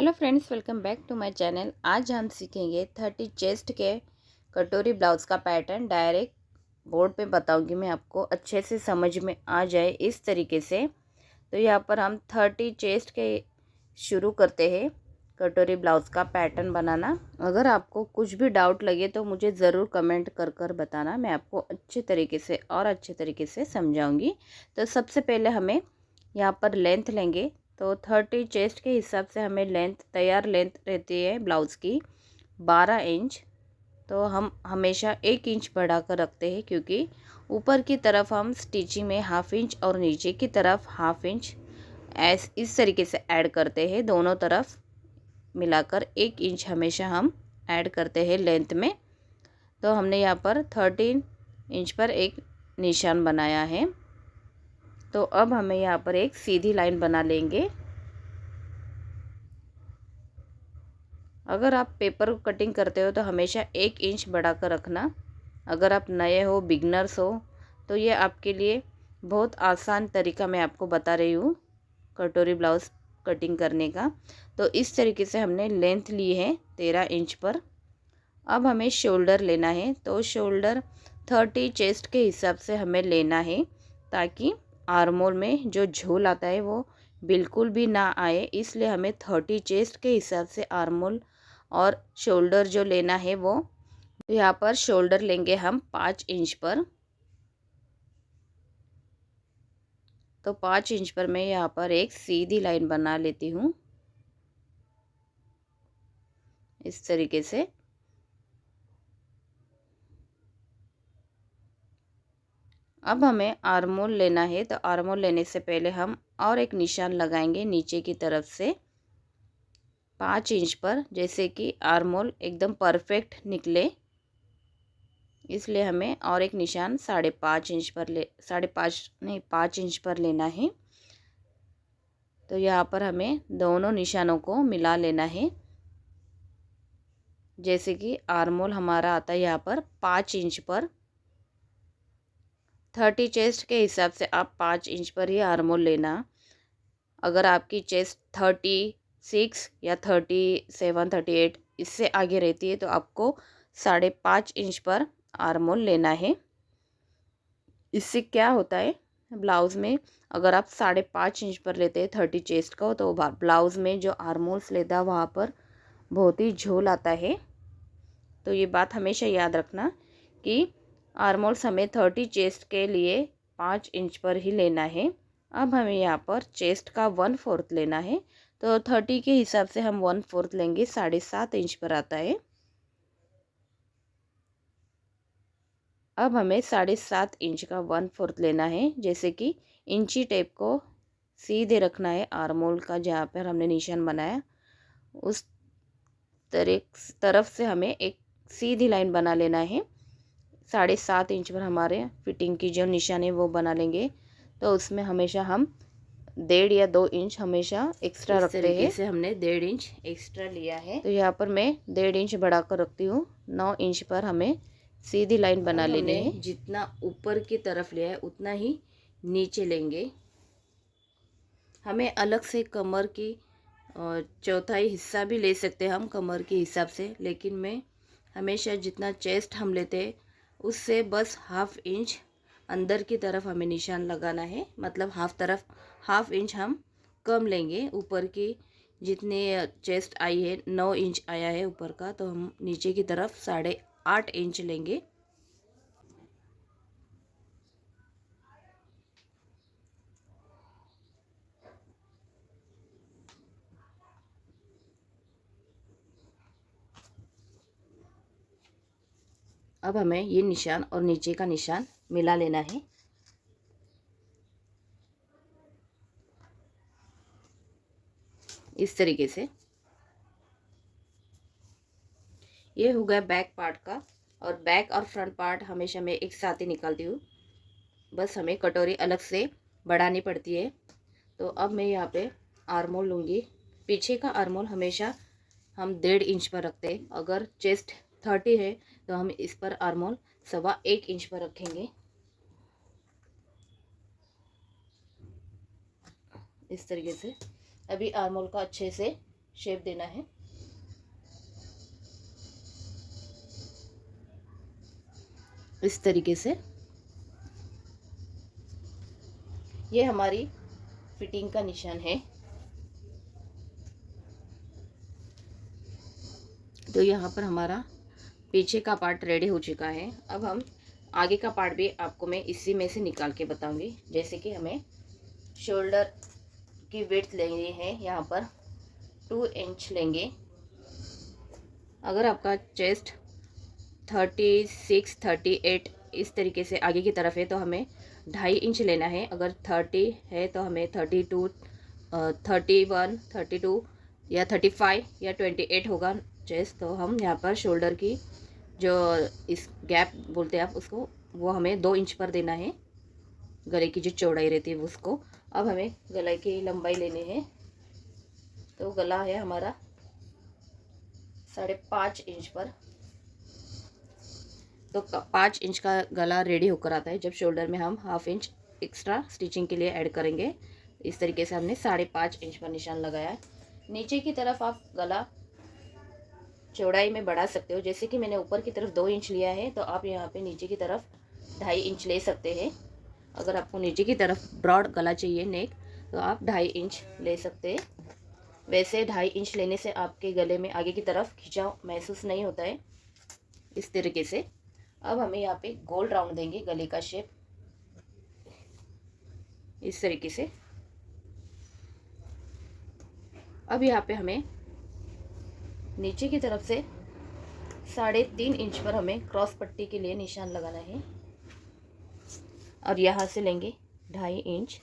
Hello friends, welcome back to my channel. आज हम सीखेंगे 30 चेस्ट के कटोरी ब्लाउज़ का पैटर्न। डायरेक्ट बोर्ड पे बताऊंगी मैं, आपको अच्छे से समझ में आ जाए इस तरीके से। तो यहाँ पर हम 30 चेस्ट के शुरू करते हैं कटोरी ब्लाउज़ का पैटर्न बनाना। अगर आपको कुछ भी डाउट लगे तो मुझे ज़रूर कमेंट कर बताना, मैं आपको अच्छे तरीके से और अच्छे तरीके से समझाऊँगी। तो सबसे पहले हमें यहाँ पर लेंथ लेंगे। तो 30 चेस्ट के हिसाब से हमें तैयार लेंथ रहती है ब्लाउज़ की 12 इंच। तो हम हमेशा 1 इंच बढ़ा कर रखते हैं, क्योंकि ऊपर की तरफ हम स्टिचिंग में हाफ इंच और नीचे की तरफ हाफ इंच इस तरीके से ऐड करते हैं। दोनों तरफ मिलाकर 1 इंच हमेशा हम ऐड करते हैं लेंथ में। तो हमने यहाँ पर 13 इंच पर एक निशान बनाया है। तो अब हमें यहाँ पर एक सीधी लाइन बना लेंगे। अगर आप पेपर कटिंग करते हो तो हमेशा 1 इंच बढ़ा कर रखना। अगर आप नए हो, बिगनर्स हो, तो ये आपके लिए बहुत आसान तरीका मैं आपको बता रही हूँ कटोरी ब्लाउज़ कटिंग करने का। तो इस तरीके से हमने लेंथ ली है 13 इंच पर। अब हमें शोल्डर लेना है। तो शोल्डर 30 चेस्ट के हिसाब से हमें लेना है, ताकि आर्मोल में जो झोल आता है वो बिल्कुल भी ना आए। इसलिए हमें 30 चेस्ट के हिसाब से आर्मोल और शोल्डर जो लेना है वो, यहाँ पर शोल्डर लेंगे हम 5 इंच पर। तो 5 इंच पर मैं यहाँ पर एक सीधी लाइन बना लेती हूँ इस तरीके से। अब हमें आर्मोल लेना है। तो आर्मोल लेने से पहले हम और एक निशान लगाएंगे नीचे की तरफ से 5 इंच पर, जैसे कि आर्मोल एकदम परफेक्ट निकले। इसलिए हमें और एक निशान 5.5 इंच पर 5 इंच पर लेना है। तो यहाँ पर हमें दोनों निशानों को मिला लेना है। जैसे कि आर्मोल हमारा आता है यहाँ पर 5 इंच पर। 30 चेस्ट के हिसाब से आप 5 इंच पर ही आर्मोल लेना। अगर आपकी चेस्ट 36 या 37, 38 इससे आगे रहती है तो आपको 5.5 इंच पर आर्मोल लेना है। इससे क्या होता है, ब्लाउज़ में अगर आप 5.5 इंच पर लेते हैं 30 चेस्ट का, तो ब्लाउज़ में जो आर्मोल्स लेता है वहाँ पर बहुत ही झोल आता है। तो ये बात हमेशा याद रखना कि आर्मोल्स हमें 30 चेस्ट के लिए 5 इंच पर ही लेना है। अब हमें यहाँ पर चेस्ट का 1/4 लेना है। तो 30 के हिसाब से हम 1/4 लेंगे, 7.5 इंच पर आता है। अब हमें 7.5 इंच का 1/4 लेना है। जैसे कि इंची टेप को सीधे रखना है आर्मोल का, जहाँ पर हमने निशान बनाया उस तरफ से हमें एक सीधी लाइन बना लेना है। 7.5 इंच पर हमारे फिटिंग की जो निशान है वो बना लेंगे। तो उसमें हमेशा हम 1.5 या 2 इंच हमेशा एक्स्ट्रा रखते हैं। से हमने 1.5 इंच एक्स्ट्रा लिया है। तो यहाँ पर मैं 1.5 इंच बढ़ा कर रखती हूँ। 9 इंच पर हमें सीधी लाइन बना लेनी है। जितना ऊपर की तरफ लिया है उतना ही नीचे लेंगे। हमें अलग से कमर की चौथाई हिस्सा भी ले सकते हैं हम कमर के हिसाब से, लेकिन मैं हमेशा जितना चेस्ट हम लेते हैं उससे बस हाफ इंच अंदर की तरफ हमें निशान लगाना है। मतलब हाफ इंच हम कम लेंगे। ऊपर की जितने चेस्ट आई है 9 इंच आया है ऊपर का, तो हम नीचे की तरफ 8.5 इंच लेंगे। अब हमें ये निशान और नीचे का निशान मिला लेना है। इस तरीके से ये हो गया बैक पार्ट का। और बैक और फ्रंट पार्ट हमेशा मैं एक साथ ही निकालती हूँ, बस हमें कटोरी अलग से बढ़ानी पड़ती है। तो अब मैं यहाँ पे आर्मोल लूँगी। पीछे का आर्मोल हमेशा हम 1.5 इंच पर रखते हैं। अगर चेस्ट 30 है तो हम इस पर आर्मोल 1.25 इंच पर रखेंगे। इस तरीके से अभी आर्मोल का अच्छे से शेप देना है। इस तरीके से ये हमारी फिटिंग का निशान है। तो यहाँ पर हमारा पीछे का पार्ट रेडी हो चुका है। अब हम आगे का पार्ट भी आपको मैं इसी में से निकाल के बताऊंगी। जैसे कि हमें शोल्डर की विड्थ लेनी है, यहाँ पर 2 इंच लेंगे। अगर आपका चेस्ट 36, 38 इस तरीके से आगे की तरफ है तो हमें 2.5 इंच लेना है। अगर 30 है तो हमें 32, 31, 32 या 35 या 28 होगा चेस्ट। तो हम यहाँ पर शोल्डर की जो इस गैप बोलते हैं आप उसको, वो हमें 2 इंच पर देना है। गले की जो चौड़ाई रहती है उसको। अब हमें गले की लंबाई लेनी है। तो गला है हमारा 5.5 इंच पर। तो 5 इंच का गला रेडी होकर आता है जब शोल्डर में हम 1/2 इंच एक्स्ट्रा स्टिचिंग के लिए ऐड करेंगे। इस तरीके से हमने 5.5 इंच पर निशान लगाया है। नीचे की तरफ आप गला चौड़ाई में बढ़ा सकते हो। जैसे कि मैंने ऊपर की तरफ 2 इंच लिया है तो आप यहाँ पे नीचे की तरफ 2.5 इंच ले सकते हैं। अगर आपको नीचे की तरफ ब्रॉड गला चाहिए नेक तो आप 2.5 इंच ले सकते हैं। वैसे 2.5 इंच लेने से आपके गले में आगे की तरफ खिंचाव महसूस नहीं होता है। इस तरीके से अब हमें यहाँ पे गोल राउंड देंगे गले का शेप इस तरीके से। अब यहाँ पे हमें नीचे की तरफ से 3.5 इंच पर हमें क्रॉस पट्टी के लिए निशान लगाना है और यहाँ से लेंगे 2.5 इंच।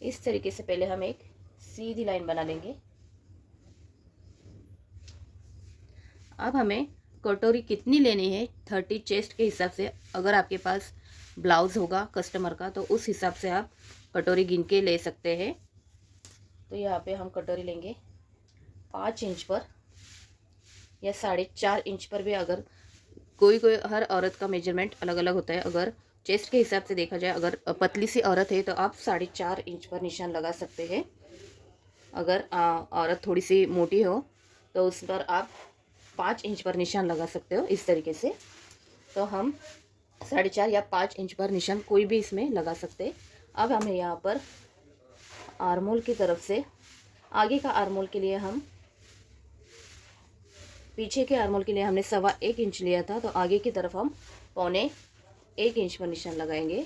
इस तरीके से पहले हम एक सीधी लाइन बना लेंगे। अब हमें कटोरी कितनी लेनी है 30 चेस्ट के हिसाब से। अगर आपके पास ब्लाउज होगा कस्टमर का तो उस हिसाब से आप कटोरी गिन के ले सकते हैं। तो यहाँ पे हम कटोरी लेंगे 5 इंच पर या 4.5 इंच पर भी। अगर कोई हर औरत का मेजरमेंट अलग अलग होता है। अगर चेस्ट के हिसाब से देखा जाए, अगर पतली सी औरत है तो आप 4.5 इंच पर निशान लगा सकते हैं। अगर औरत थोड़ी सी मोटी हो तो उस पर आप 5 इंच पर निशान लगा सकते हो इस तरीके से। तो हम 4.5 या 5 इंच पर निशान कोई भी इसमें लगा सकते। अब हमें यहाँ पर आर्मोल की तरफ से आगे का आर्मोल के लिए हम पीछे के आर्मोल के लिए हमने 1.25 इंच लिया था, तो आगे की तरफ हम 1.25 इंच पर निशान लगाएंगे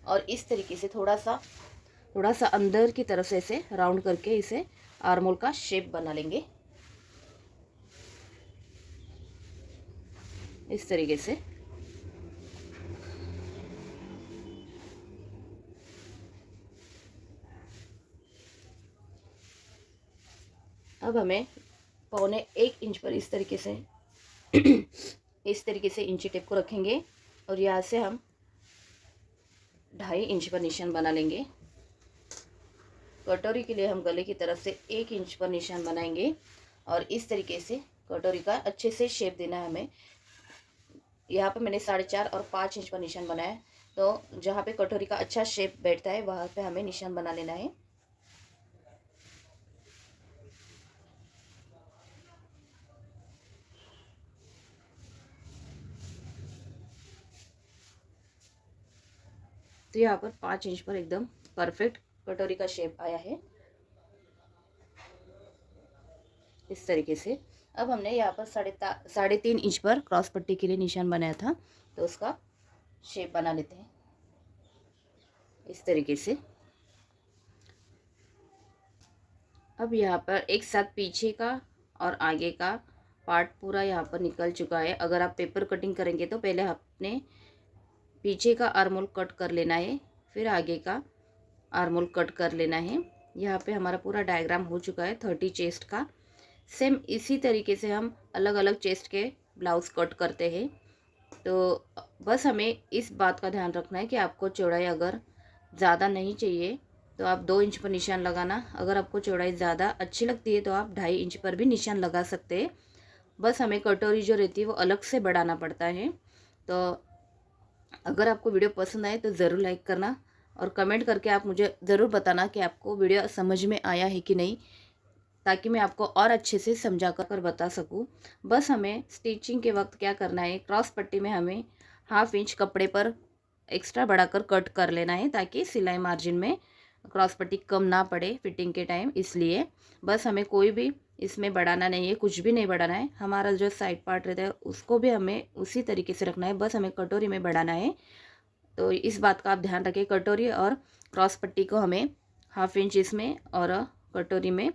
और इस तरीके से थोड़ा सा अंदर की तरफ से इसे राउंड करके इसे आर्मोल का शेप बना लेंगे इस तरीके से। अब हमें 1.25 इंच पर इस तरीके से इंची टेप को रखेंगे और यहाँ से हम 2.5 इंच पर निशान बना लेंगे। कटोरी के लिए हम गले की तरफ से 1 इंच पर निशान बनाएंगे और इस तरीके से कटोरी का अच्छे से शेप देना है हमें। यहाँ पर मैंने 4.5 और 5 इंच पर निशान बनाया है। तो जहाँ पे कटोरी का अच्छा शेप बैठता है वहाँ पे हमें निशान बना लेना है। तो यहाँ पर 5 इंच पर एकदम परफेक्ट कटोरी का शेप आया है इस तरीके से। अब हमने यहाँ पर 3.5 इंच पर क्रॉस पट्टी के लिए निशान बनाया था, तो उसका शेप बना लेते हैं इस तरीके से। अब यहाँ पर एक साथ पीछे का और आगे का पार्ट पूरा यहाँ पर निकल चुका है। अगर आप पेपर कटिंग करेंगे तो पहले आपने पीछे का आर्मोल कट कर लेना है, फिर आगे का आर्मोल कट कर लेना है। यहाँ पे हमारा पूरा डायग्राम हो चुका है 30 चेस्ट का। सेम इसी तरीके से हम अलग अलग चेस्ट के ब्लाउज कट करते हैं। तो बस हमें इस बात का ध्यान रखना है कि आपको चौड़ाई अगर ज़्यादा नहीं चाहिए तो आप 2 इंच पर निशान लगाना। अगर आपको चौड़ाई ज़्यादा अच्छी लगती है तो आप 2.5 इंच पर भी निशान लगा सकते हैं। बस हमें कटोरी जो रहती है वो अलग से बढ़ाना पड़ता है। तो अगर आपको वीडियो पसंद आए तो ज़रूर लाइक करना और कमेंट करके आप मुझे ज़रूर बताना कि आपको वीडियो समझ में आया है कि नहीं, ताकि मैं आपको और अच्छे से समझा कर बता सकूं। बस हमें स्टिचिंग के वक्त क्या करना है, क्रॉस पट्टी में हमें 1/2 इंच कपड़े पर एक्स्ट्रा बढ़ाकर कट कर लेना है, ताकि सिलाई मार्जिन में क्रॉस पट्टी कम ना पड़े फिटिंग के टाइम। इसलिए बस हमें कोई भी इसमें बढ़ाना नहीं है, कुछ भी नहीं बढ़ाना है। हमारा जो साइड पार्ट रहता है उसको भी हमें उसी तरीके से रखना है, बस हमें कटोरी में बढ़ाना है। तो इस बात का आप ध्यान रखें, कटोरी और क्रॉस पट्टी को हमें 1/2 इंच इसमें और कटोरी में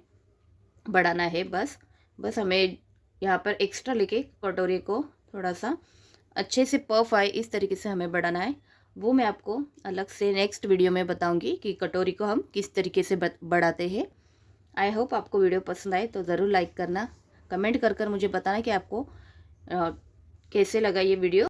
बढ़ाना है। बस हमें यहाँ पर एक्स्ट्रा लेके कटोरी को थोड़ा सा अच्छे से पफ आए इस तरीके से हमें बढ़ाना है। वो मैं आपको अलग से नेक्स्ट वीडियो में बताऊंगी कि कटोरी को हम किस तरीके से बढ़ाते हैं। आई होप आपको वीडियो पसंद आए तो ज़रूर लाइक करना, कमेंट कर मुझे बताना कि आपको कैसे लगा ये वीडियो।